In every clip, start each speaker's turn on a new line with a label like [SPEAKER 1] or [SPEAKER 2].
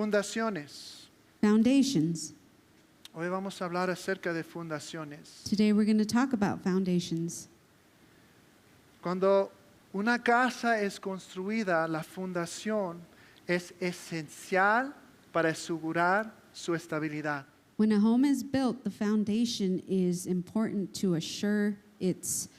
[SPEAKER 1] Fundaciones.
[SPEAKER 2] Foundations.
[SPEAKER 1] Hoy vamos a hablar acerca de fundaciones.
[SPEAKER 2] Today we're going to talk about foundations.
[SPEAKER 1] Cuando una casa es construida, la fundación es esencial para asegurar su estabilidad.
[SPEAKER 2] When a home is built, the foundation is important to assure its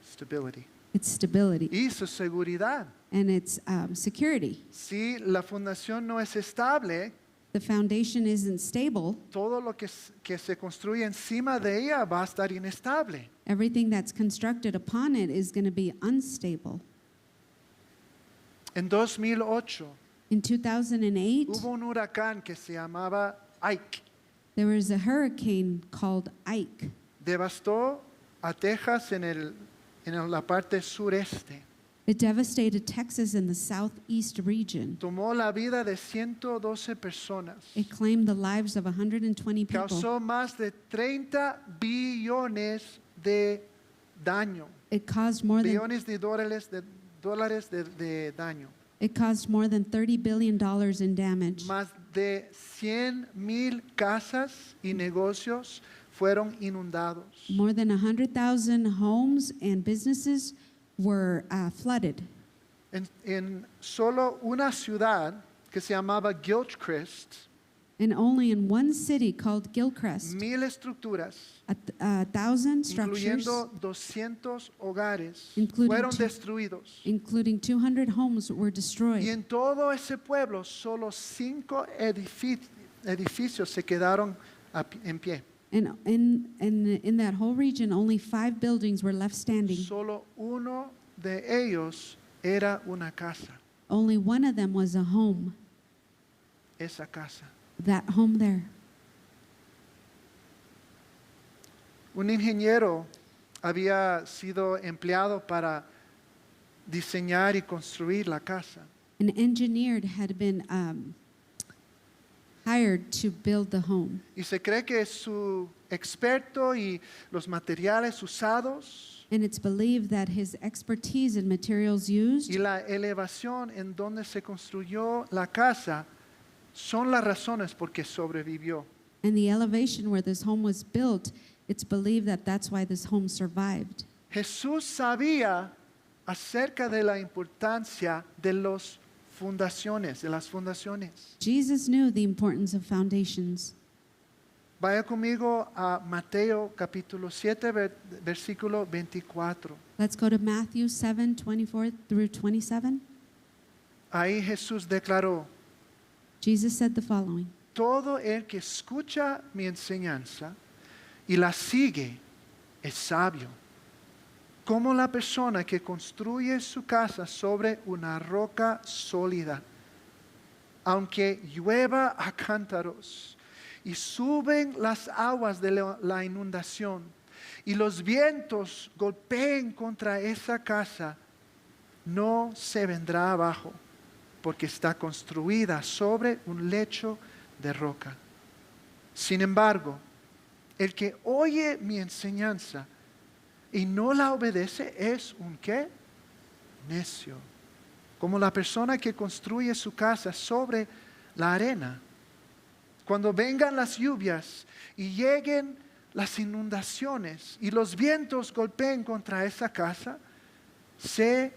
[SPEAKER 1] Stability.
[SPEAKER 2] stability
[SPEAKER 1] Y su seguridad.
[SPEAKER 2] and its security.
[SPEAKER 1] Si la fundación no es estable,
[SPEAKER 2] The foundation isn't stable,
[SPEAKER 1] todo lo que se construye encima de ella va a estar inestable.
[SPEAKER 2] everything that's constructed upon it is going to be unstable.
[SPEAKER 1] En 2008
[SPEAKER 2] In 2008,
[SPEAKER 1] hubo un huracán que se llamaba Ike.
[SPEAKER 2] there was a hurricane called Ike.
[SPEAKER 1] Devastó a Texas en la parte sureste.
[SPEAKER 2] It devastated Texas in the southeast region.
[SPEAKER 1] Tomó la vida de 112 personas.
[SPEAKER 2] It claimed the lives of 120 people.
[SPEAKER 1] Causó más de 30 billones de daño.
[SPEAKER 2] It caused more than
[SPEAKER 1] Billones de dólares de daño.
[SPEAKER 2] It caused more than $30 billion in damage.
[SPEAKER 1] Más de 100,000 casas y negocios fueron inundados.
[SPEAKER 2] More than 100,000 homes and businesses were flooded.
[SPEAKER 1] En solo una ciudad que se llamaba Gilchrist,
[SPEAKER 2] And only in one city called Gilchrist,
[SPEAKER 1] 1,000 estructuras,
[SPEAKER 2] 1,000 structures,
[SPEAKER 1] incluyendo 200 hogares,
[SPEAKER 2] Including
[SPEAKER 1] fueron
[SPEAKER 2] two-
[SPEAKER 1] destruidos.
[SPEAKER 2] including 200 homes, were
[SPEAKER 1] Y
[SPEAKER 2] destroyed.
[SPEAKER 1] en todo ese pueblo, solo 5 edificios se quedaron en pie.
[SPEAKER 2] And in that whole region, only 5 buildings were left standing.
[SPEAKER 1] Solo uno de ellos era una casa.
[SPEAKER 2] Only one of them was a home,
[SPEAKER 1] Esa casa.
[SPEAKER 2] that home there.
[SPEAKER 1] Un ingeniero había sido empleado para diseñar y construir la casa.
[SPEAKER 2] An engineer had been hired to build the home.
[SPEAKER 1] Y se cree que su experto y los materiales usados
[SPEAKER 2] And it's believed that his expertise in materials used
[SPEAKER 1] y la elevación en donde se construyó la casa son las razones por qué sobrevivió.
[SPEAKER 2] and the elevation where this home was built, it's believed that that's why this home survived.
[SPEAKER 1] Jesús sabía acerca de la importancia de las fundaciones.
[SPEAKER 2] Jesus knew the importance of foundations.
[SPEAKER 1] Vaya conmigo a Mateo capítulo 7, versículo 24.
[SPEAKER 2] Let's go to Matthew 7:24 through 27.
[SPEAKER 1] Ahí Jesús declaró:
[SPEAKER 2] Jesus said the following:
[SPEAKER 1] todo el que escucha mi enseñanza y la sigue es sabio, como la persona que construye su casa sobre una roca sólida. Aunque llueva a cántaros y suben las aguas de la inundación y los vientos golpeen contra esa casa, no se vendrá abajo, porque está construida sobre un lecho de roca. Sin embargo, el que oye mi enseñanza y no la obedece es un ¿qué? Necio. Como la persona que construye su casa sobre la arena. Cuando vengan las lluvias y lleguen las inundaciones y los vientos golpeen contra esa casa, se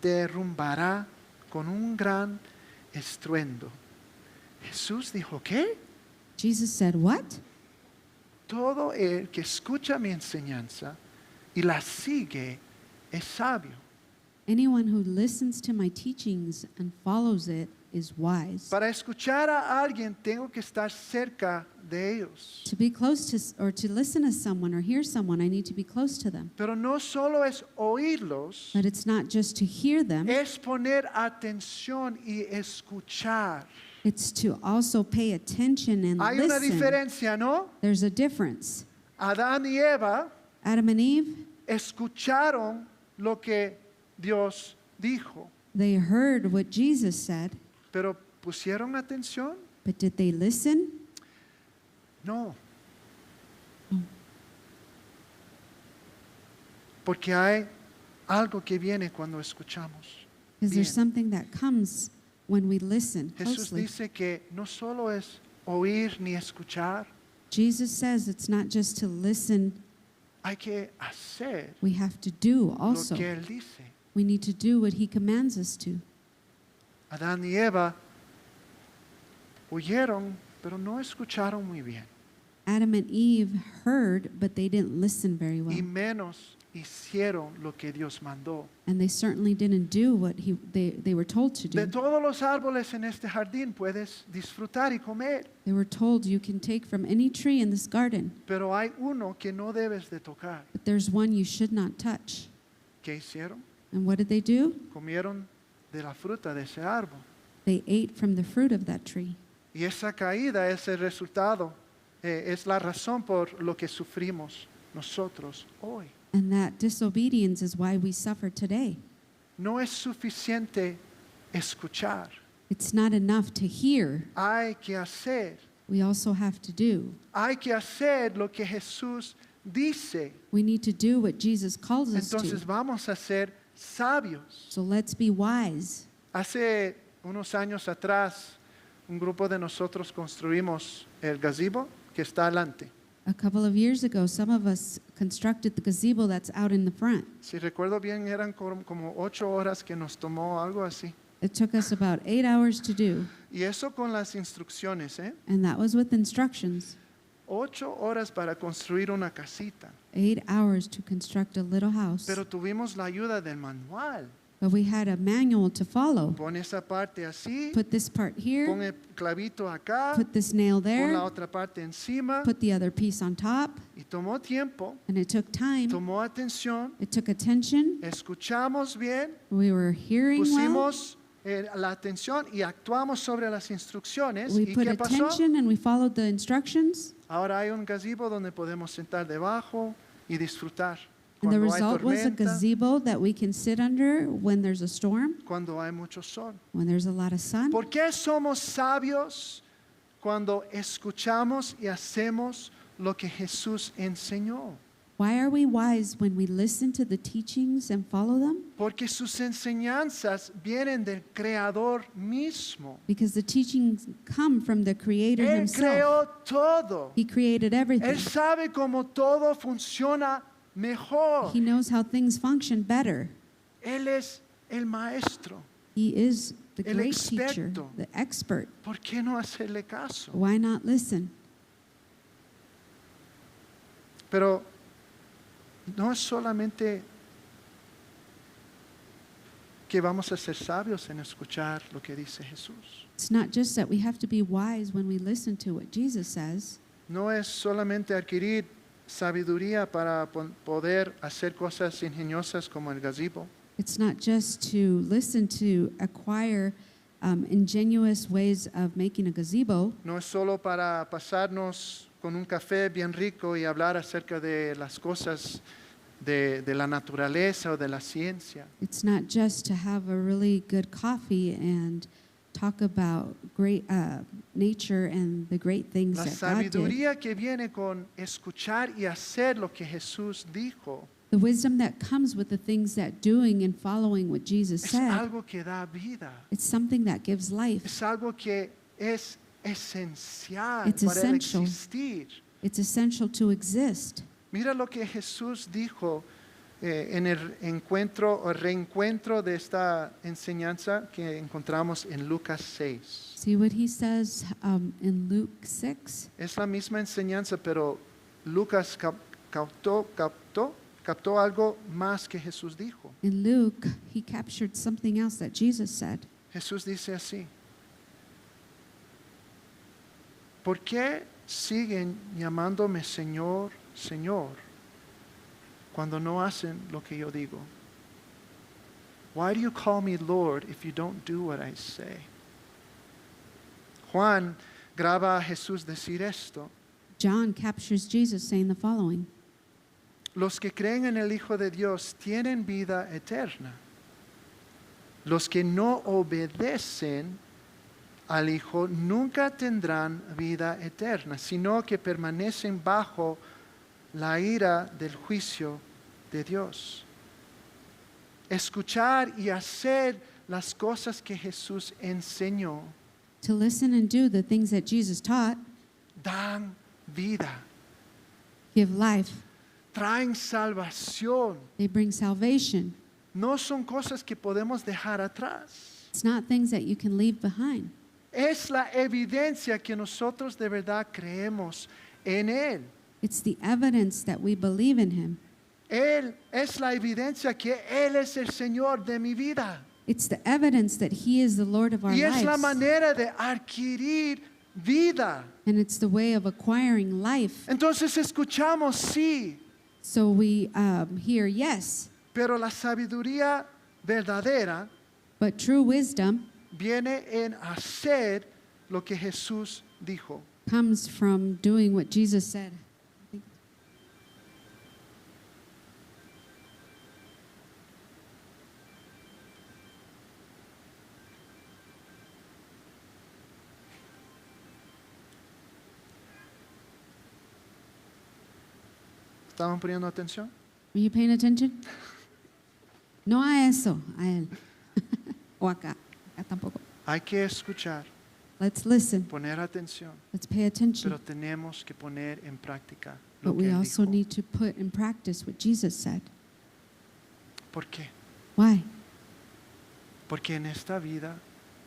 [SPEAKER 1] derrumbará con un gran estruendo. Jesús dijo, ¿qué?
[SPEAKER 2] Jesus said, what?
[SPEAKER 1] Todo el que escucha mi enseñanza y la sigue es sabio.
[SPEAKER 2] Anyone who listens to my teachings and follows it is wise.
[SPEAKER 1] Para escuchar a alguien tengo que estar cerca de ellos.
[SPEAKER 2] To be close to, or to listen to someone or hear someone, I need to be close to them.
[SPEAKER 1] Pero no solo es oírlos,
[SPEAKER 2] But it's not just to hear them,
[SPEAKER 1] es poner atención y escuchar.
[SPEAKER 2] it's to also pay attention and
[SPEAKER 1] Hay una
[SPEAKER 2] listen.
[SPEAKER 1] diferencia, ¿no?
[SPEAKER 2] There's a difference.
[SPEAKER 1] Adán y Eva
[SPEAKER 2] Adam and Eve,
[SPEAKER 1] escucharon lo que Dios dijo,
[SPEAKER 2] they heard what Jesus said,
[SPEAKER 1] pero ¿pusieron atención?
[SPEAKER 2] but did they listen?
[SPEAKER 1] No. Porque hay algo que viene cuando escuchamos.
[SPEAKER 2] Because there's
[SPEAKER 1] Bien.
[SPEAKER 2] something that comes when we listen
[SPEAKER 1] Jesús
[SPEAKER 2] closely.
[SPEAKER 1] dice que no solo es oír ni escuchar,
[SPEAKER 2] Jesus says it's not just to listen,
[SPEAKER 1] hay que hacer
[SPEAKER 2] we have to do
[SPEAKER 1] lo
[SPEAKER 2] also.
[SPEAKER 1] que Él dice.
[SPEAKER 2] We need to do what he commands us to.
[SPEAKER 1] Adán y Eva oyeron, pero no escucharon muy bien.
[SPEAKER 2] Adam and Eve heard, but they didn't listen very
[SPEAKER 1] Y
[SPEAKER 2] well.
[SPEAKER 1] menos hicieron lo que Dios mandó.
[SPEAKER 2] And they certainly didn't do what they were told to
[SPEAKER 1] De
[SPEAKER 2] do.
[SPEAKER 1] todos los árboles en este jardín puedes disfrutar y comer,
[SPEAKER 2] They were told you can take from any tree in this garden,
[SPEAKER 1] pero hay uno que no debes de tocar.
[SPEAKER 2] but there's one you should not touch.
[SPEAKER 1] ¿Qué hicieron?
[SPEAKER 2] And what did they do?
[SPEAKER 1] Comieron de la fruta de ese árbol.
[SPEAKER 2] They ate from the fruit of that tree.
[SPEAKER 1] Y esa caída es el resultado, es la razón por lo que sufrimos nosotros hoy.
[SPEAKER 2] And that disobedience is why we suffer today.
[SPEAKER 1] No es suficiente escuchar.
[SPEAKER 2] It's not enough to hear.
[SPEAKER 1] Hay que hacer.
[SPEAKER 2] We also have to do.
[SPEAKER 1] Hay que hacer lo que Jesús dice.
[SPEAKER 2] We need to do what Jesus calls us
[SPEAKER 1] Entonces
[SPEAKER 2] to.
[SPEAKER 1] vamos a ser sabios.
[SPEAKER 2] So let's be wise.
[SPEAKER 1] Hace unos años atrás, un grupo de nosotros construimos el gazebo que está adelante.
[SPEAKER 2] A couple of years ago, some of us constructed the gazebo that's out in the front.
[SPEAKER 1] Si recuerdo bien, eran como 8 horas que nos tomó, algo así.
[SPEAKER 2] It took us about 8 hours to do,
[SPEAKER 1] Y eso con las instrucciones, ¿eh?
[SPEAKER 2] and that was with instructions.
[SPEAKER 1] 8 horas para construir una casita.
[SPEAKER 2] 8 hours to construct a little house.
[SPEAKER 1] Pero tuvimos la ayuda del manual.
[SPEAKER 2] But we had a manual to follow.
[SPEAKER 1] Pon esa parte así,
[SPEAKER 2] Put this part
[SPEAKER 1] pon
[SPEAKER 2] here,
[SPEAKER 1] el clavito acá,
[SPEAKER 2] put this nail
[SPEAKER 1] pon la
[SPEAKER 2] there,
[SPEAKER 1] otra parte encima.
[SPEAKER 2] put the other piece on top,
[SPEAKER 1] Y tomó tiempo,
[SPEAKER 2] and it took time.
[SPEAKER 1] tomó atención,
[SPEAKER 2] It took attention.
[SPEAKER 1] escuchamos bien,
[SPEAKER 2] We were hearing well.
[SPEAKER 1] pusimos la atención y actuamos sobre las instrucciones.
[SPEAKER 2] We
[SPEAKER 1] ¿Y
[SPEAKER 2] put
[SPEAKER 1] qué pasó?
[SPEAKER 2] attention and we followed the instructions.
[SPEAKER 1] Ahora hay un gazebo donde podemos sentar debajo y disfrutar.
[SPEAKER 2] And the
[SPEAKER 1] Cuando hay
[SPEAKER 2] result was a
[SPEAKER 1] tormenta,
[SPEAKER 2] gazebo that we can sit under when there's a storm,
[SPEAKER 1] cuando hay mucho sol.
[SPEAKER 2] when there's a lot of sun.
[SPEAKER 1] ¿Por qué somos sabios cuando escuchamos y hacemos lo que Jesús enseñó?
[SPEAKER 2] Why are we wise when we listen to the teachings and follow them?
[SPEAKER 1] Porque sus enseñanzas vienen del Creador mismo.
[SPEAKER 2] Because the teachings come from the Creator
[SPEAKER 1] Él
[SPEAKER 2] Himself.
[SPEAKER 1] creó todo.
[SPEAKER 2] He created everything.
[SPEAKER 1] Él sabe cómo todo funciona mejor.
[SPEAKER 2] He knows how things function better.
[SPEAKER 1] Él es el maestro.
[SPEAKER 2] He is the
[SPEAKER 1] El
[SPEAKER 2] great teacher,
[SPEAKER 1] experto.
[SPEAKER 2] the expert.
[SPEAKER 1] ¿Por qué no hacerle caso?
[SPEAKER 2] Why not listen?
[SPEAKER 1] Pero no es solamente que vamos a ser sabios en escuchar lo que dice Jesús.
[SPEAKER 2] It's not just that we have to be wise when we listen to what Jesus says.
[SPEAKER 1] No es solamente adquirir sabiduría para poder hacer cosas ingeniosas como el gazebo.
[SPEAKER 2] It's not just to listen to acquire ingenious ways of making a gazebo.
[SPEAKER 1] No es solo para pasarnos con un café bien rico y hablar acerca de las cosas de la naturaleza o de la ciencia.
[SPEAKER 2] It's not just to have a really good coffee and talk about great nature and the great things
[SPEAKER 1] La
[SPEAKER 2] that God did.
[SPEAKER 1] sabiduría que viene con escuchar y hacer lo que Jesús dijo
[SPEAKER 2] The wisdom that comes with the things that doing and following what Jesus
[SPEAKER 1] es
[SPEAKER 2] said,
[SPEAKER 1] algo que da vida.
[SPEAKER 2] it's something that gives life.
[SPEAKER 1] Es algo que es esencial
[SPEAKER 2] It's
[SPEAKER 1] para el
[SPEAKER 2] essential.
[SPEAKER 1] existir.
[SPEAKER 2] It's essential to exist.
[SPEAKER 1] Mira lo que Jesús dijo en el encuentro o reencuentro de esta enseñanza que encontramos en Lucas 6.
[SPEAKER 2] See what he says in Luke 6?
[SPEAKER 1] Es la misma enseñanza, pero Lucas captó algo más que Jesús dijo.
[SPEAKER 2] In Luke, he captured something else that Jesus said.
[SPEAKER 1] Jesús dice así: ¿por qué siguen llamándome Señor, Señor, cuando no hacen lo que yo digo? Why do you call me Lord if you don't do what I say? Juan graba a Jesús decir esto:
[SPEAKER 2] John captures Jesus saying the following:
[SPEAKER 1] los que creen en el Hijo de Dios tienen vida eterna. Los que no obedecen al Hijo nunca tendrán vida eterna, sino que permanecen bajo la ira del juicio de Dios. Escuchar y hacer las cosas que Jesús enseñó,
[SPEAKER 2] to listen and do the things that Jesus taught,
[SPEAKER 1] dan vida,
[SPEAKER 2] give life.
[SPEAKER 1] traen salvación.
[SPEAKER 2] They bring salvation.
[SPEAKER 1] No son cosas que podemos dejar atrás.
[SPEAKER 2] It's not things that you can leave behind.
[SPEAKER 1] Es la evidencia que nosotros de verdad creemos en Él.
[SPEAKER 2] It's the evidence that we believe in him.
[SPEAKER 1] Él es la evidencia que Él es el Señor de mi vida.
[SPEAKER 2] It's the evidence that he is the Lord of our
[SPEAKER 1] Y es la
[SPEAKER 2] lives.
[SPEAKER 1] manera de adquirir vida.
[SPEAKER 2] And it's the way of acquiring life.
[SPEAKER 1] Entonces escuchamos sí,
[SPEAKER 2] So we hear yes,
[SPEAKER 1] pero la sabiduría verdadera
[SPEAKER 2] but true wisdom
[SPEAKER 1] viene en hacer lo que Jesús dijo.
[SPEAKER 2] comes from doing what Jesus said.
[SPEAKER 1] ¿Estaban poniendo atención?
[SPEAKER 2] Are you paying attention? No a eso, a él. O acá. Acá tampoco.
[SPEAKER 1] Hay que escuchar,
[SPEAKER 2] Let's listen.
[SPEAKER 1] poner atención,
[SPEAKER 2] Let's pay attention.
[SPEAKER 1] pero tenemos que poner en práctica lo
[SPEAKER 2] But
[SPEAKER 1] que
[SPEAKER 2] we
[SPEAKER 1] Él
[SPEAKER 2] also
[SPEAKER 1] dijo.
[SPEAKER 2] need to put in practice what Jesus said.
[SPEAKER 1] ¿Por qué?
[SPEAKER 2] Why?
[SPEAKER 1] Porque en esta vida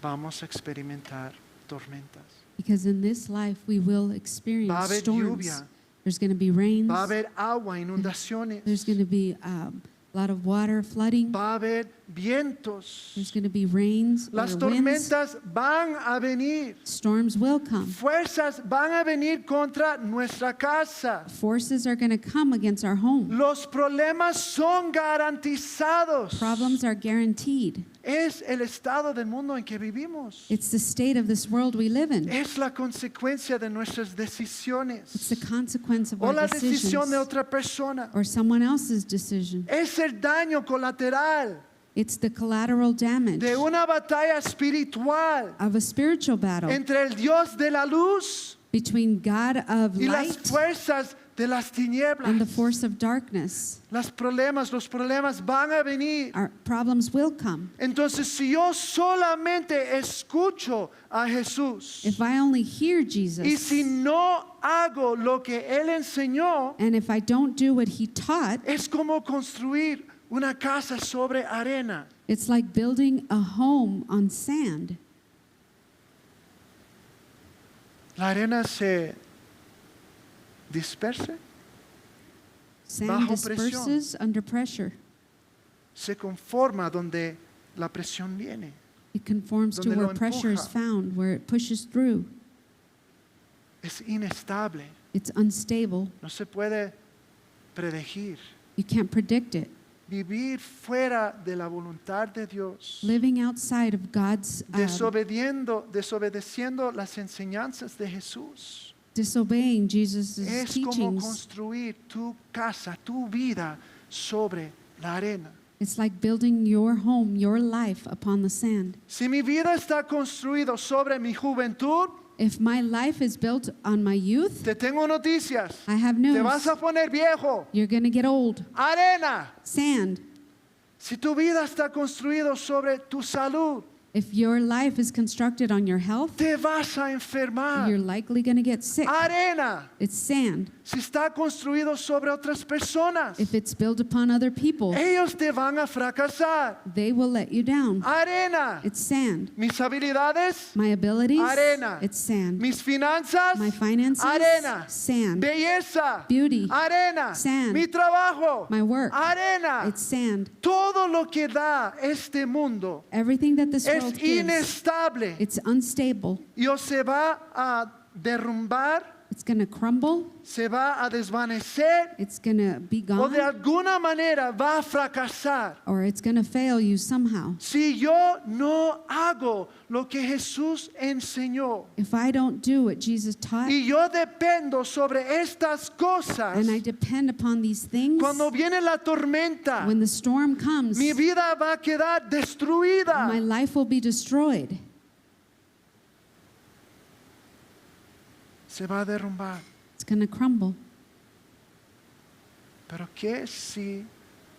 [SPEAKER 1] vamos a experimentar tormentas.
[SPEAKER 2] Because in this life we will
[SPEAKER 1] Va a
[SPEAKER 2] experience
[SPEAKER 1] haber
[SPEAKER 2] storms.
[SPEAKER 1] lluvia,
[SPEAKER 2] There's going to be rains.
[SPEAKER 1] va a haber agua, inundaciones,
[SPEAKER 2] There's going to be a lot of water flooding.
[SPEAKER 1] va a haber vientos.
[SPEAKER 2] There's going to be rains
[SPEAKER 1] Las
[SPEAKER 2] or winds.
[SPEAKER 1] tormentas van a venir.
[SPEAKER 2] Storms will come.
[SPEAKER 1] Fuerzas van a venir contra nuestra casa.
[SPEAKER 2] Forces are going to come against our home.
[SPEAKER 1] Los problemas son garantizados.
[SPEAKER 2] Problems are guaranteed.
[SPEAKER 1] Es el estado del mundo en que vivimos.
[SPEAKER 2] It's the state of this world we live in.
[SPEAKER 1] Es la consecuencia de nuestras decisiones.
[SPEAKER 2] It's the consequence of
[SPEAKER 1] O
[SPEAKER 2] our
[SPEAKER 1] la decisión de
[SPEAKER 2] decisions
[SPEAKER 1] otra persona.
[SPEAKER 2] or someone else's decision.
[SPEAKER 1] Es el daño colateral
[SPEAKER 2] It's the collateral damage
[SPEAKER 1] de una batalla espiritual
[SPEAKER 2] of a spiritual battle
[SPEAKER 1] entre el Dios de la luz
[SPEAKER 2] between God of
[SPEAKER 1] y las
[SPEAKER 2] light
[SPEAKER 1] fuerzas de las tinieblas.
[SPEAKER 2] and the force of darkness.
[SPEAKER 1] Los problemas van a venir.
[SPEAKER 2] Our problems will come.
[SPEAKER 1] Entonces, si yo solamente escucho a Jesús
[SPEAKER 2] If I only hear
[SPEAKER 1] y
[SPEAKER 2] Jesus
[SPEAKER 1] si no hago lo que Él enseñó,
[SPEAKER 2] and if I don't do what he taught,
[SPEAKER 1] es como construir una casa sobre arena.
[SPEAKER 2] it's like building a home on sand.
[SPEAKER 1] La arena se dispersa,
[SPEAKER 2] Sand
[SPEAKER 1] Bajo
[SPEAKER 2] disperses under pressure.
[SPEAKER 1] se conforma donde la presión viene.
[SPEAKER 2] It conforms to
[SPEAKER 1] Donde lo
[SPEAKER 2] where pressure is
[SPEAKER 1] empuja.
[SPEAKER 2] found, where it pushes through.
[SPEAKER 1] Es inestable,
[SPEAKER 2] It's unstable.
[SPEAKER 1] no se puede predecir.
[SPEAKER 2] You can't predict it.
[SPEAKER 1] Vivir fuera de la voluntad de Dios,
[SPEAKER 2] Living outside of God's
[SPEAKER 1] desobedeciendo las enseñanzas de Jesús,
[SPEAKER 2] disobeying Jesus'
[SPEAKER 1] es como
[SPEAKER 2] teachings.
[SPEAKER 1] construir tu casa, tu vida sobre la arena.
[SPEAKER 2] It's like building your home, your life upon the sand.
[SPEAKER 1] Si mi vida está construida sobre mi juventud,
[SPEAKER 2] If my life is built on my youth,
[SPEAKER 1] te tengo noticias.
[SPEAKER 2] I have
[SPEAKER 1] Te
[SPEAKER 2] news.
[SPEAKER 1] vas a poner viejo.
[SPEAKER 2] You're going to get old.
[SPEAKER 1] Arena.
[SPEAKER 2] Sand.
[SPEAKER 1] Si tu vida está construida sobre tu salud,
[SPEAKER 2] If your life is constructed on your health,
[SPEAKER 1] te vas a enfermar.
[SPEAKER 2] you're likely going to get sick.
[SPEAKER 1] Arena.
[SPEAKER 2] It's sand.
[SPEAKER 1] Si está construido sobre otras personas,
[SPEAKER 2] If it's built upon other people,
[SPEAKER 1] ellos te van a fracasar.
[SPEAKER 2] they will let you down.
[SPEAKER 1] Arena.
[SPEAKER 2] It's sand.
[SPEAKER 1] Mis habilidades,
[SPEAKER 2] My abilities,
[SPEAKER 1] Arena.
[SPEAKER 2] it's sand.
[SPEAKER 1] mis finanzas,
[SPEAKER 2] My finances,
[SPEAKER 1] arena.
[SPEAKER 2] sand.
[SPEAKER 1] Belleza,
[SPEAKER 2] Beauty,
[SPEAKER 1] arena.
[SPEAKER 2] Sand.
[SPEAKER 1] Mi trabajo,
[SPEAKER 2] My work,
[SPEAKER 1] arena.
[SPEAKER 2] it's sand.
[SPEAKER 1] Todo lo que da este mundo
[SPEAKER 2] Everything that this
[SPEAKER 1] es
[SPEAKER 2] world gives,
[SPEAKER 1] inestable
[SPEAKER 2] it's unstable.
[SPEAKER 1] y o se va a derrumbar,
[SPEAKER 2] It's going to crumble.
[SPEAKER 1] se va a desvanecer
[SPEAKER 2] It's going to be
[SPEAKER 1] o de
[SPEAKER 2] gone.
[SPEAKER 1] alguna manera va a fracasar.
[SPEAKER 2] Or it's going to fail you somehow.
[SPEAKER 1] Si yo no hago lo que Jesús enseñó
[SPEAKER 2] If I don't do what Jesus taught
[SPEAKER 1] y yo dependo sobre estas cosas,
[SPEAKER 2] and I depend upon these things,
[SPEAKER 1] cuando viene la tormenta,
[SPEAKER 2] when the storm comes,
[SPEAKER 1] mi vida va a quedar destruida.
[SPEAKER 2] my life will be destroyed.
[SPEAKER 1] Se va a derrumbar.
[SPEAKER 2] It's going to crumble.
[SPEAKER 1] Pero ¿qué si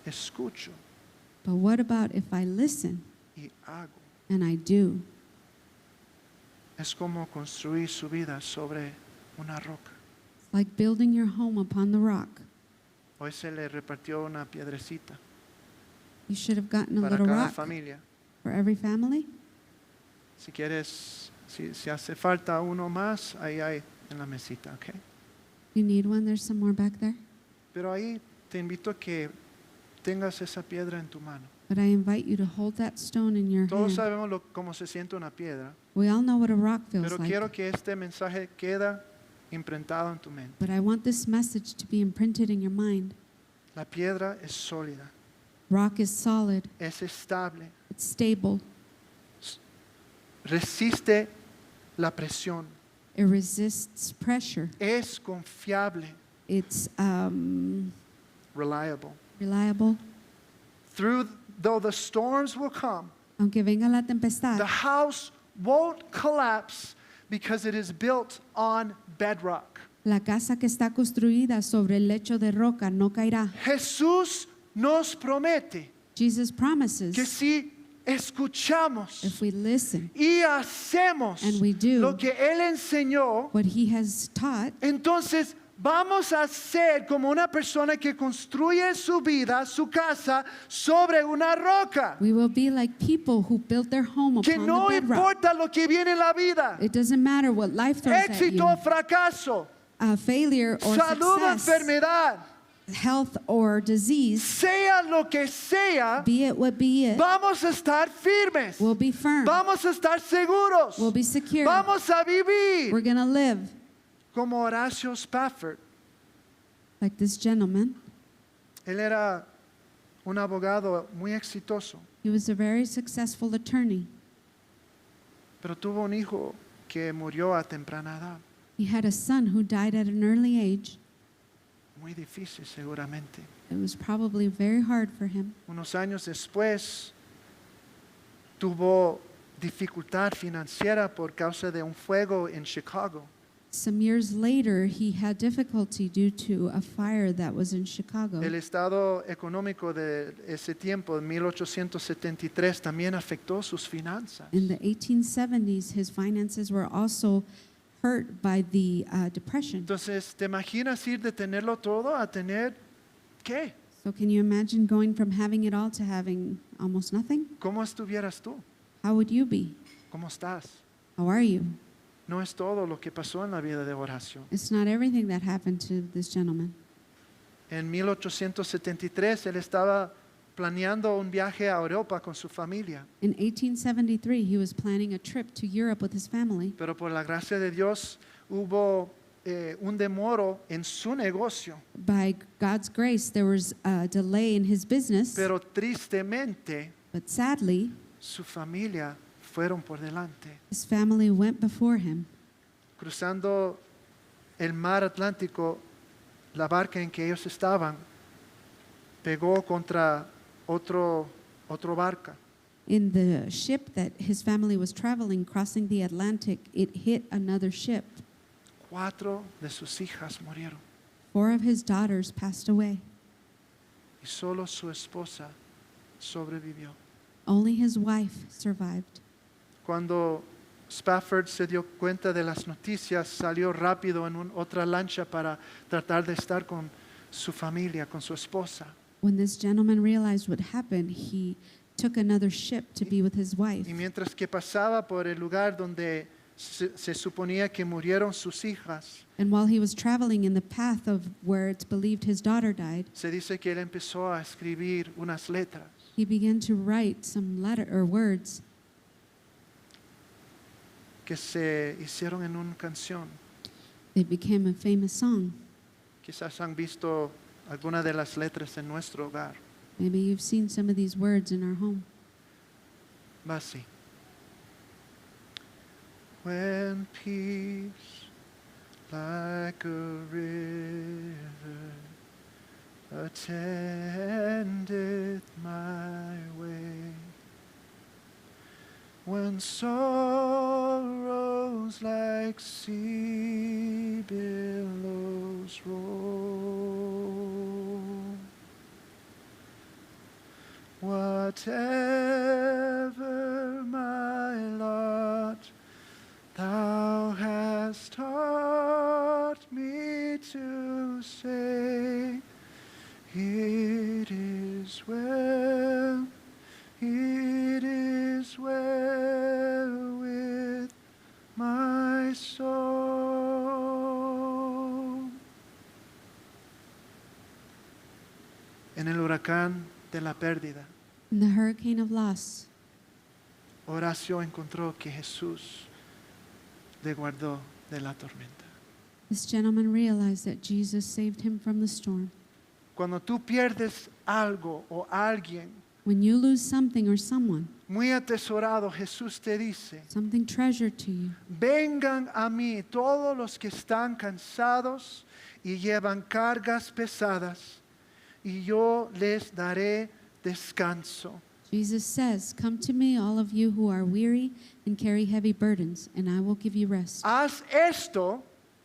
[SPEAKER 1] escucho
[SPEAKER 2] But what about if I listen
[SPEAKER 1] y hago.
[SPEAKER 2] and I do.
[SPEAKER 1] Es como construir su vida sobre una roca.
[SPEAKER 2] It's like building your home upon the rock.
[SPEAKER 1] Hoy se le repartió una piedrecita
[SPEAKER 2] You should have gotten a
[SPEAKER 1] para
[SPEAKER 2] little
[SPEAKER 1] cada
[SPEAKER 2] rock
[SPEAKER 1] familia.
[SPEAKER 2] for every family.
[SPEAKER 1] Si quieres, si hace falta uno más, ahí hay en la mesita, ¿ok?
[SPEAKER 2] You need one, there's some more back there.
[SPEAKER 1] Pero ahí te invito a que tengas esa piedra en tu mano.
[SPEAKER 2] But I invite you to hold that stone in your
[SPEAKER 1] Todos
[SPEAKER 2] hand.
[SPEAKER 1] sabemos cómo se siente una piedra,
[SPEAKER 2] We all know what a rock feels
[SPEAKER 1] pero
[SPEAKER 2] like.
[SPEAKER 1] quiero que este mensaje quede imprentado en tu mente.
[SPEAKER 2] But I want this message to be imprinted in your mind.
[SPEAKER 1] La piedra es sólida,
[SPEAKER 2] Rock is solid.
[SPEAKER 1] es estable,
[SPEAKER 2] It's stable.
[SPEAKER 1] resiste la presión,
[SPEAKER 2] It resists pressure.
[SPEAKER 1] es confiable,
[SPEAKER 2] It's
[SPEAKER 1] reliable.
[SPEAKER 2] reliable.
[SPEAKER 1] Though the storms will come,
[SPEAKER 2] Aunque venga la
[SPEAKER 1] the
[SPEAKER 2] tempestad,
[SPEAKER 1] house won't collapse because it is built on bedrock.
[SPEAKER 2] la casa que está construida sobre el lecho de roca no caerá.
[SPEAKER 1] Jesús nos promete
[SPEAKER 2] Jesus promises
[SPEAKER 1] que si escuchamos
[SPEAKER 2] if we listen
[SPEAKER 1] y hacemos
[SPEAKER 2] and we do
[SPEAKER 1] lo que Él enseñó,
[SPEAKER 2] what he has taught,
[SPEAKER 1] entonces vamos a ser como una persona que construye su vida, su casa, sobre una roca.
[SPEAKER 2] we will be like people who built their home
[SPEAKER 1] Que
[SPEAKER 2] upon
[SPEAKER 1] no
[SPEAKER 2] the bedrock.
[SPEAKER 1] importa lo que viene en la vida,
[SPEAKER 2] It doesn't matter what life throws at
[SPEAKER 1] éxito
[SPEAKER 2] you,
[SPEAKER 1] o fracaso,
[SPEAKER 2] failure or
[SPEAKER 1] salud o
[SPEAKER 2] success,
[SPEAKER 1] enfermedad,
[SPEAKER 2] health or disease,
[SPEAKER 1] sea lo que sea,
[SPEAKER 2] be it what be it,
[SPEAKER 1] vamos a estar firmes,
[SPEAKER 2] we'll be firm,
[SPEAKER 1] vamos a estar seguros,
[SPEAKER 2] we'll be secure,
[SPEAKER 1] vamos a vivir
[SPEAKER 2] we're going to live
[SPEAKER 1] como Horacio Spafford.
[SPEAKER 2] like this gentleman.
[SPEAKER 1] Él era un abogado muy exitoso,
[SPEAKER 2] He was a very successful attorney.
[SPEAKER 1] pero tuvo un hijo que murió a temprana edad.
[SPEAKER 2] He had a son who died at an early age.
[SPEAKER 1] Muy difícil seguramente.
[SPEAKER 2] It was probably very hard for him.
[SPEAKER 1] Unos años después tuvo dificultad financiera por causa de un fuego en Chicago.
[SPEAKER 2] Some years later, he had difficulty due to a fire that was in Chicago.
[SPEAKER 1] El estado económico de ese tiempo, de 1873, también afectó sus finanzas.
[SPEAKER 2] In the 1870s, his finances were also hurt by the depression.
[SPEAKER 1] Entonces, ¿te imaginas ir de tenerlo todo a tener qué?
[SPEAKER 2] So can you imagine going from having it all to having almost nothing?
[SPEAKER 1] ¿Cómo estuvieras tú?
[SPEAKER 2] How would you be?
[SPEAKER 1] ¿Cómo estás?
[SPEAKER 2] How are you?
[SPEAKER 1] No es todo lo que pasó en la vida de Horacio.
[SPEAKER 2] It's not everything that happened to this gentleman.
[SPEAKER 1] En 1873 él estaba planeando un viaje a Europa con su familia,
[SPEAKER 2] In 1873, he was planning a trip to Europe with his family.
[SPEAKER 1] pero por la gracia de Dios hubo un demoro en su negocio,
[SPEAKER 2] By God's grace, there was a delay in his business,
[SPEAKER 1] pero tristemente
[SPEAKER 2] but sadly,
[SPEAKER 1] su familia fueron por delante,
[SPEAKER 2] his family went before him.
[SPEAKER 1] cruzando el mar Atlántico. La barca en que ellos estaban pegó contra otro barca.
[SPEAKER 2] In the ship that his family was traveling, crossing the Atlantic, it hit another ship.
[SPEAKER 1] 4 de sus hijas murieron
[SPEAKER 2] 4 of his daughters passed away.
[SPEAKER 1] y solo su esposa sobrevivió.
[SPEAKER 2] Only his wife survived.
[SPEAKER 1] Cuando Spafford se dio cuenta de las noticias, salió rápido en otra lancha para tratar de estar con su familia, con su esposa.
[SPEAKER 2] When this gentleman realized what happened, he took another ship to be with his wife.
[SPEAKER 1] Y mientras que pasaba por el lugar donde se suponía que murieron sus hijas,
[SPEAKER 2] And while he was traveling in the path of where it's believed his daughter died,
[SPEAKER 1] se dice que él empezó a escribir unas letras.
[SPEAKER 2] he began to write some letter or words
[SPEAKER 1] Que se hicieron en una canción.
[SPEAKER 2] that became a famous song.
[SPEAKER 1] Quizás han visto alguna de las letras en nuestro hogar.
[SPEAKER 2] Maybe you've seen some of these words in our home.
[SPEAKER 1] Va así. When peace like a river attendeth my way, when sorrows like sea billows roll, whatever En el huracán de la pérdida,
[SPEAKER 2] In the hurricane of loss,
[SPEAKER 1] Horacio encontró que Jesús le guardó de la tormenta.
[SPEAKER 2] this gentleman realized that Jesus saved him from the storm.
[SPEAKER 1] Cuando tú pierdes algo o alguien
[SPEAKER 2] When you lose something or someone,
[SPEAKER 1] muy atesorado, Jesús te dice,
[SPEAKER 2] something treasured to you,
[SPEAKER 1] vengan a mí todos los que están cansados y llevan cargas pesadas, y yo les daré descanso.
[SPEAKER 2] Jesus says, "Come to me, all of you who are weary and carry heavy burdens, and I will give you rest."
[SPEAKER 1] Haz esto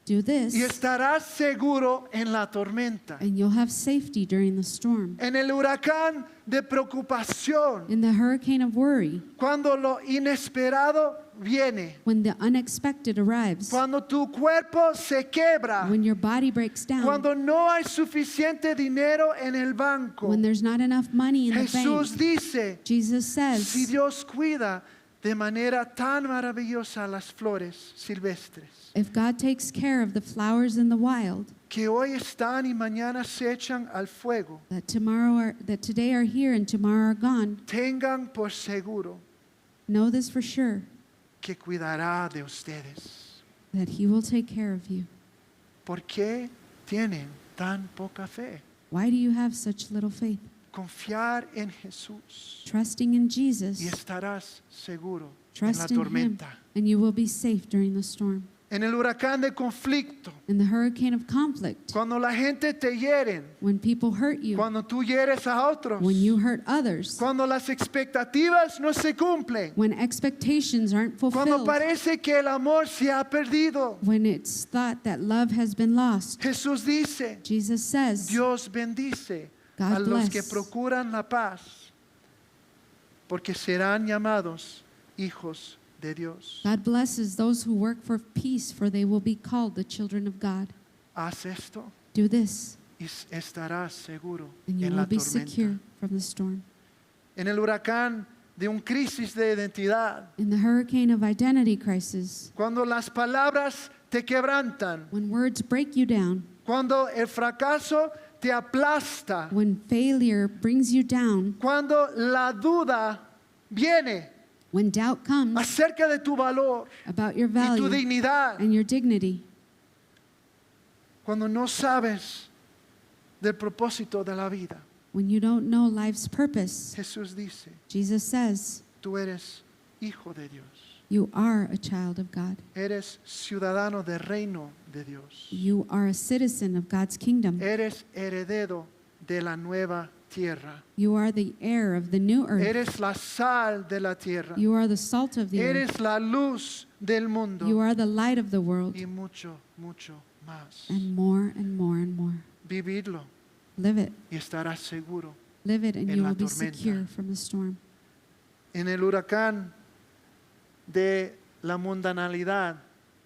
[SPEAKER 2] Do this,
[SPEAKER 1] y estarás seguro en la tormenta.
[SPEAKER 2] and you'll have safety during the storm.
[SPEAKER 1] En el huracán de preocupación,
[SPEAKER 2] In the hurricane of worry,
[SPEAKER 1] cuando lo inesperado viene,
[SPEAKER 2] when the unexpected arrives,
[SPEAKER 1] cuando tu cuerpo se quebra,
[SPEAKER 2] when your body breaks down,
[SPEAKER 1] cuando no hay suficiente dinero en el banco,
[SPEAKER 2] when there's not enough money in the
[SPEAKER 1] Jesús
[SPEAKER 2] bank,
[SPEAKER 1] dice,
[SPEAKER 2] Jesus
[SPEAKER 1] si
[SPEAKER 2] says,
[SPEAKER 1] Dios cuida de manera tan maravillosa las flores silvestres,
[SPEAKER 2] if God takes care of the flowers in the wild,
[SPEAKER 1] que hoy están y mañana se echan al fuego,
[SPEAKER 2] that today are here and tomorrow are gone,
[SPEAKER 1] tengan por seguro
[SPEAKER 2] know this for sure,
[SPEAKER 1] que cuidará de ustedes.
[SPEAKER 2] that He will take care of you.
[SPEAKER 1] ¿Por qué tienen tan poca fe?
[SPEAKER 2] Why do you have such little faith?
[SPEAKER 1] Confiar en Jesús
[SPEAKER 2] Trusting in Jesus,
[SPEAKER 1] y estarás seguro en la
[SPEAKER 2] trust in Him,
[SPEAKER 1] tormenta.
[SPEAKER 2] and you will be safe during the storm.
[SPEAKER 1] En el huracán de conflicto,
[SPEAKER 2] In the hurricane of conflict,
[SPEAKER 1] cuando la gente te hieren,
[SPEAKER 2] when people hurt you,
[SPEAKER 1] cuando tú hieres a otros,
[SPEAKER 2] when you hurt others,
[SPEAKER 1] cuando las expectativas no se cumplen,
[SPEAKER 2] when expectations aren't
[SPEAKER 1] cuando
[SPEAKER 2] fulfilled,
[SPEAKER 1] parece que el amor se ha perdido,
[SPEAKER 2] when it's thought that love has been lost,
[SPEAKER 1] Jesús dice,
[SPEAKER 2] Jesus says,
[SPEAKER 1] Dios bendice
[SPEAKER 2] God
[SPEAKER 1] a los que
[SPEAKER 2] bless.
[SPEAKER 1] procuran la paz, porque serán llamados hijos de Dios.
[SPEAKER 2] God blesses those who work for peace, for they will be called the children of God.
[SPEAKER 1] Haz esto
[SPEAKER 2] Do this,
[SPEAKER 1] y estarás seguro
[SPEAKER 2] and you
[SPEAKER 1] en
[SPEAKER 2] will
[SPEAKER 1] la
[SPEAKER 2] be
[SPEAKER 1] tormenta.
[SPEAKER 2] secure from the storm.
[SPEAKER 1] En el huracán de un crisis de identidad,
[SPEAKER 2] In the hurricane of identity crisis,
[SPEAKER 1] cuando las palabras te quebrantan,
[SPEAKER 2] when words break you down,
[SPEAKER 1] cuando el fracaso te aplasta,
[SPEAKER 2] when failure brings you down,
[SPEAKER 1] cuando la duda viene
[SPEAKER 2] when doubt comes
[SPEAKER 1] acerca de tu valor
[SPEAKER 2] about your
[SPEAKER 1] y tu
[SPEAKER 2] value
[SPEAKER 1] dignidad,
[SPEAKER 2] and your dignity,
[SPEAKER 1] cuando no sabes del propósito de la vida,
[SPEAKER 2] when you don't know life's purpose,
[SPEAKER 1] Jesús dice,
[SPEAKER 2] Jesus says,
[SPEAKER 1] tú eres hijo de Dios,
[SPEAKER 2] you are a child of God.
[SPEAKER 1] eres ciudadano del reino de Dios,
[SPEAKER 2] You are a citizen of God's kingdom.
[SPEAKER 1] eres heredero de la nueva tierra,
[SPEAKER 2] You are the heir of the new earth.
[SPEAKER 1] eres la sal de la tierra,
[SPEAKER 2] You are the salt of the earth.
[SPEAKER 1] eres la luz del mundo
[SPEAKER 2] You are the light of the world.
[SPEAKER 1] y mucho, mucho más.
[SPEAKER 2] And more and more and more.
[SPEAKER 1] Vividlo
[SPEAKER 2] Live it.
[SPEAKER 1] y estarás seguro.
[SPEAKER 2] Live it, and
[SPEAKER 1] En
[SPEAKER 2] you
[SPEAKER 1] la
[SPEAKER 2] will be
[SPEAKER 1] tormenta.
[SPEAKER 2] secure from the storm.
[SPEAKER 1] En el huracán de la mundanalidad,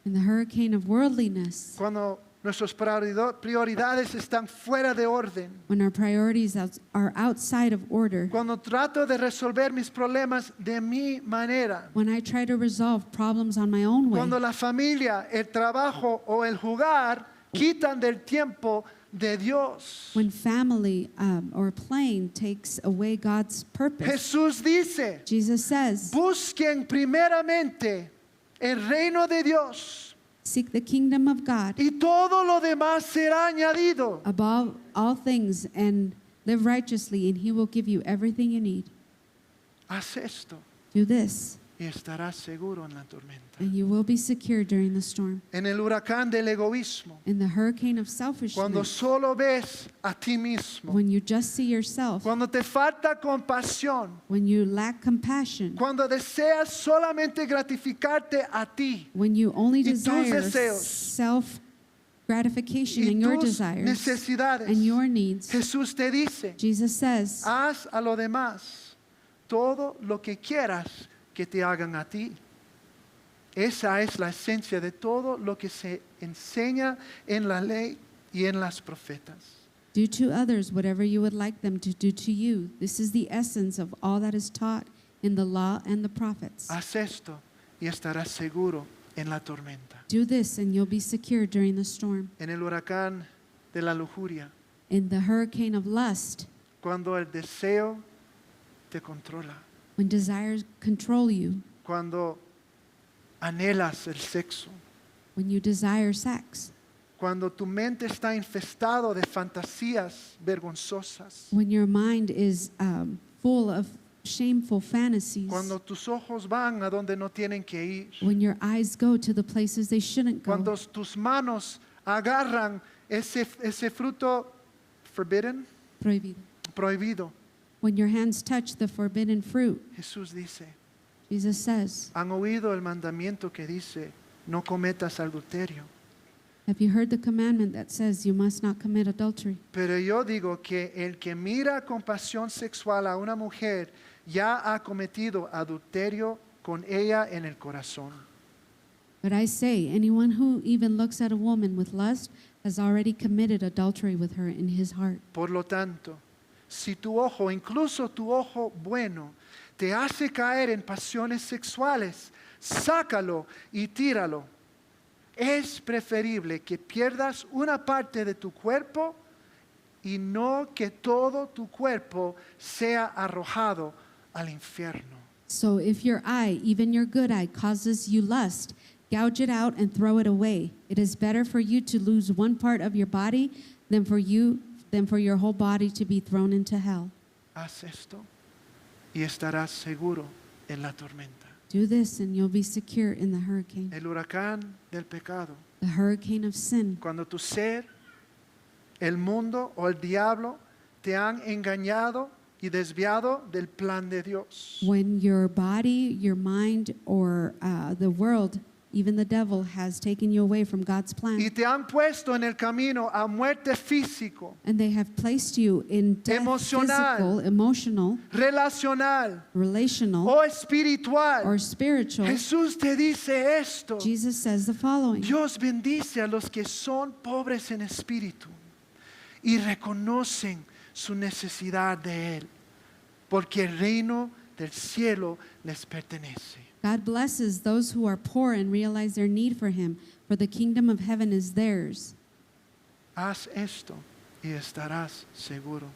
[SPEAKER 2] In the hurricane of worldliness,
[SPEAKER 1] cuando nuestras prioridades están fuera de orden,
[SPEAKER 2] when our priorities are outside of order,
[SPEAKER 1] cuando trato de resolver mis problemas de mi manera,
[SPEAKER 2] when I try to resolve problems on my own way,
[SPEAKER 1] cuando la familia, el trabajo o el jugar quitan del tiempo de Dios.
[SPEAKER 2] when family or playing takes away God's purpose,
[SPEAKER 1] Jesús dice,
[SPEAKER 2] Jesus says,
[SPEAKER 1] busquen primeramente el reino de Dios
[SPEAKER 2] seek the kingdom of God
[SPEAKER 1] y todo lo demás será añadido.
[SPEAKER 2] above all things and live righteously, and He will give you everything you need.
[SPEAKER 1] Haz esto
[SPEAKER 2] Do this,
[SPEAKER 1] y estarás seguro en la tormenta.
[SPEAKER 2] and you will be secure during the storm.
[SPEAKER 1] En el huracán del egoísmo,
[SPEAKER 2] In the hurricane of
[SPEAKER 1] cuando
[SPEAKER 2] selfishness,
[SPEAKER 1] solo ves a ti mismo,
[SPEAKER 2] when you just see yourself,
[SPEAKER 1] cuando te falta compasión,
[SPEAKER 2] when you lack compassion,
[SPEAKER 1] cuando deseas solamente gratificarte a ti
[SPEAKER 2] when you only
[SPEAKER 1] y tus
[SPEAKER 2] desire
[SPEAKER 1] deseos
[SPEAKER 2] self-gratification
[SPEAKER 1] y
[SPEAKER 2] and your
[SPEAKER 1] tus
[SPEAKER 2] desires
[SPEAKER 1] necesidades,
[SPEAKER 2] and your needs,
[SPEAKER 1] Jesús te dice,
[SPEAKER 2] Jesus says,
[SPEAKER 1] haz a lo demás todo lo que quieras que te hagan a ti. Esa es la esencia de todo lo que se enseña en la ley y en las profetas.
[SPEAKER 2] do to others whatever you would like them to do to you. This is the essence of all that is taught in the law and the prophets.
[SPEAKER 1] Haz esto y estarás seguro en la tormenta.
[SPEAKER 2] Do this and you'll be secure during the storm.
[SPEAKER 1] En el huracán de la lujuria,
[SPEAKER 2] In the hurricane of lust,
[SPEAKER 1] Cuando el deseo te controla.
[SPEAKER 2] when desires control you,
[SPEAKER 1] Cuando anhelas el sexo.
[SPEAKER 2] when you desire sex,
[SPEAKER 1] Cuando tu mente está infestado de fantasías vergonzosas.
[SPEAKER 2] when your mind is full of shameful fantasies,
[SPEAKER 1] Cuando tus ojos van a donde no tienen que ir.
[SPEAKER 2] when your eyes go to the places they shouldn't go,
[SPEAKER 1] Cuando tus manos agarran ese fruto forbidden, prohibido.
[SPEAKER 2] when your hands touch the forbidden fruit,
[SPEAKER 1] Jesús dice,
[SPEAKER 2] Jesus says,
[SPEAKER 1] han oído el mandamiento que dice, no cometas adulterio.
[SPEAKER 2] have you heard the commandment that says you must not commit adultery?
[SPEAKER 1] Pero yo digo que el que mira con pasión sexual a una mujer ya ha cometido adulterio con ella en el corazón.
[SPEAKER 2] But I say, anyone who even looks at a woman with lust has already committed adultery with her in his heart.
[SPEAKER 1] Por lo tanto, si tu ojo, incluso tu ojo bueno, te hace caer en pasiones sexuales, sácalo y tíralo. Es preferible que pierdas una parte de tu cuerpo y no que todo tu cuerpo sea arrojado al infierno.
[SPEAKER 2] So if your eye, even your good eye, causes you lust, gouge it out and throw it away. It is better for you to lose one part of your body than for your whole body to be thrown into hell.
[SPEAKER 1] Haz esto y estarás seguro en la tormenta.
[SPEAKER 2] Do this and you'll be secure in the hurricane.
[SPEAKER 1] El huracán del pecado.
[SPEAKER 2] The hurricane of sin.
[SPEAKER 1] Cuando tu ser, el mundo o el diablo te han engañado y desviado del plan de Dios.
[SPEAKER 2] When your body, your mind, or the world, even the devil, has taken you away from God's
[SPEAKER 1] Y
[SPEAKER 2] plan,
[SPEAKER 1] te han puesto en el camino a muerte físico,
[SPEAKER 2] and they have placed you in death,
[SPEAKER 1] Emocional.
[SPEAKER 2] physical, emotional,
[SPEAKER 1] relacional
[SPEAKER 2] relational,
[SPEAKER 1] o espiritual.
[SPEAKER 2] or spiritual,
[SPEAKER 1] Jesús te dice esto.
[SPEAKER 2] Jesus says the following:
[SPEAKER 1] Dios bendice a los que son pobres en espíritu y reconocen su necesidad de Él, porque el reino del cielo les pertenece.
[SPEAKER 2] God blesses those who are poor and realize their need for Him, for the kingdom of heaven is theirs.
[SPEAKER 1] Haz esto y estarás seguro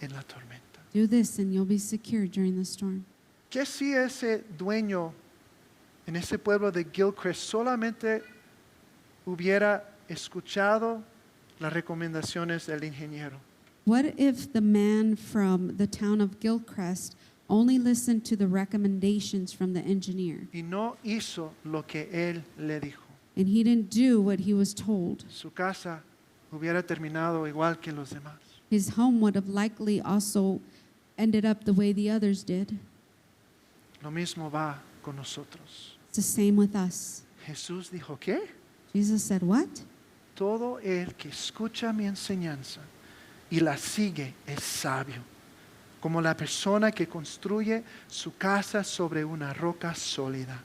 [SPEAKER 1] en la tormenta.
[SPEAKER 2] Do this and you'll be secure during the storm.
[SPEAKER 1] ¿Qué si ese dueño en ese pueblo de Gilchrist solamente hubiera escuchado las recomendaciones del ingeniero?
[SPEAKER 2] What if the man from the town of Gilchrist only listened to the recommendations from the engineer
[SPEAKER 1] Y no hizo lo que él le dijo.
[SPEAKER 2] and he didn't do what he was told?
[SPEAKER 1] Su casa hubiera terminado igual que los demás.
[SPEAKER 2] His home would have likely also ended up the way the others did.
[SPEAKER 1] Lo mismo va con nosotros.
[SPEAKER 2] It's the same with us.
[SPEAKER 1] Jesús dijo, ¿qué?
[SPEAKER 2] Jesus said, what?
[SPEAKER 1] Todo el que escucha mi enseñanza y la sigue es sabio, como la persona que construye su casa sobre una roca sólida.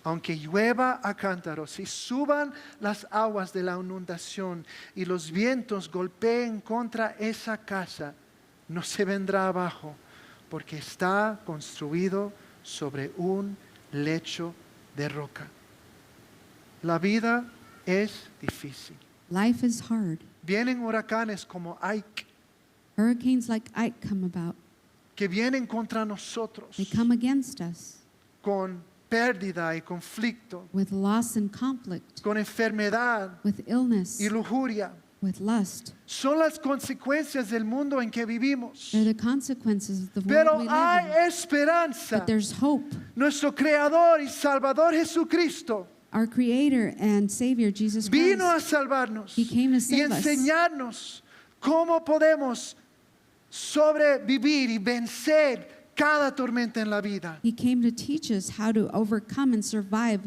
[SPEAKER 1] Aunque llueva a cántaros y suban las aguas de la inundación y los vientos golpeen contra esa casa, no se vendrá abajo, porque está construido sobre un lecho de roca. La vida es difícil.
[SPEAKER 2] Life is hard.
[SPEAKER 1] Vienen huracanes como Ike,
[SPEAKER 2] Hurricanes like Ike come about.
[SPEAKER 1] que vienen contra nosotros
[SPEAKER 2] They come against us
[SPEAKER 1] con pérdida y conflicto,
[SPEAKER 2] with loss and conflict,
[SPEAKER 1] con enfermedad
[SPEAKER 2] with illness,
[SPEAKER 1] y lujuria.
[SPEAKER 2] with lust.
[SPEAKER 1] Son las consecuencias del mundo en que vivimos.
[SPEAKER 2] They're the consequences of the world
[SPEAKER 1] Pero
[SPEAKER 2] we live in.
[SPEAKER 1] hay esperanza.
[SPEAKER 2] But there's hope.
[SPEAKER 1] Nuestro Creador y Salvador Jesucristo
[SPEAKER 2] Our Creator and Savior, Jesus
[SPEAKER 1] vino a
[SPEAKER 2] Christ,
[SPEAKER 1] salvarnos
[SPEAKER 2] He came to
[SPEAKER 1] y
[SPEAKER 2] save us.
[SPEAKER 1] enseñarnos cómo podemos sobrevivir y vencer cada tormenta en la vida.
[SPEAKER 2] He came to teach us how to overcome and survive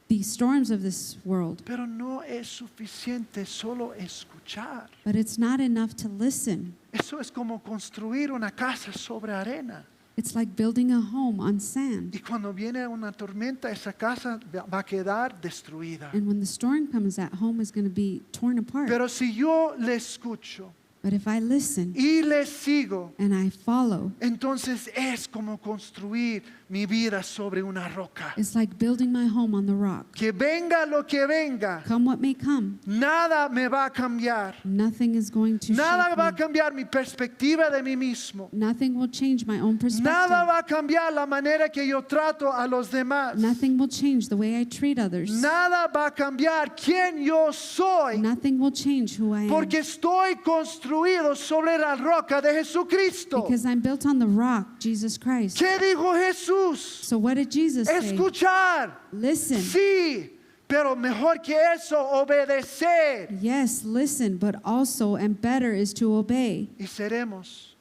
[SPEAKER 2] the storms of this world.
[SPEAKER 1] Pero no es suficiente solo escuchar.
[SPEAKER 2] But it's not enough to listen.
[SPEAKER 1] Eso es como construir una casa sobre arena.
[SPEAKER 2] It's like building a home on sand.
[SPEAKER 1] Y cuando viene una tormenta, esa casa va a quedar destruida.
[SPEAKER 2] And when the storm comes, that home is going to be torn apart.
[SPEAKER 1] Pero si yo le escucho
[SPEAKER 2] But if I listen
[SPEAKER 1] y le sigo,
[SPEAKER 2] and I follow,
[SPEAKER 1] entonces es como construir mi vida sobre una roca.
[SPEAKER 2] it's like building my home on the rock.
[SPEAKER 1] Que venga lo que venga,
[SPEAKER 2] Come what may come,
[SPEAKER 1] nada me va a cambiar.
[SPEAKER 2] nothing is going to
[SPEAKER 1] Nada va a
[SPEAKER 2] shake me.
[SPEAKER 1] cambiar mi perspectiva de mí mismo.
[SPEAKER 2] Nothing will change my own perspective.
[SPEAKER 1] Nada va a cambiar la manera que yo trato a los demás.
[SPEAKER 2] Nothing will change the way I treat others.
[SPEAKER 1] Nada va a cambiar quién yo soy.
[SPEAKER 2] Nothing will change who I am.
[SPEAKER 1] Porque estoy construido sobre la roca de Jesucristo.
[SPEAKER 2] Because I'm built on the rock, Jesus Christ.
[SPEAKER 1] ¿Qué dijo Jesús?
[SPEAKER 2] So what did Jesus say?
[SPEAKER 1] Escuchar.
[SPEAKER 2] Listen.
[SPEAKER 1] Sí, pero mejor que eso, obedecer.
[SPEAKER 2] Yes, listen, but also and better is to obey.
[SPEAKER 1] Y seremos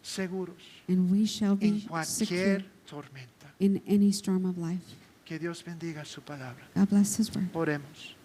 [SPEAKER 1] seguros
[SPEAKER 2] And we shall
[SPEAKER 1] en
[SPEAKER 2] be
[SPEAKER 1] cualquier
[SPEAKER 2] secure
[SPEAKER 1] tormenta.
[SPEAKER 2] in any storm of life.
[SPEAKER 1] Que Dios bendiga su palabra.
[SPEAKER 2] God bless His word.
[SPEAKER 1] Oremos.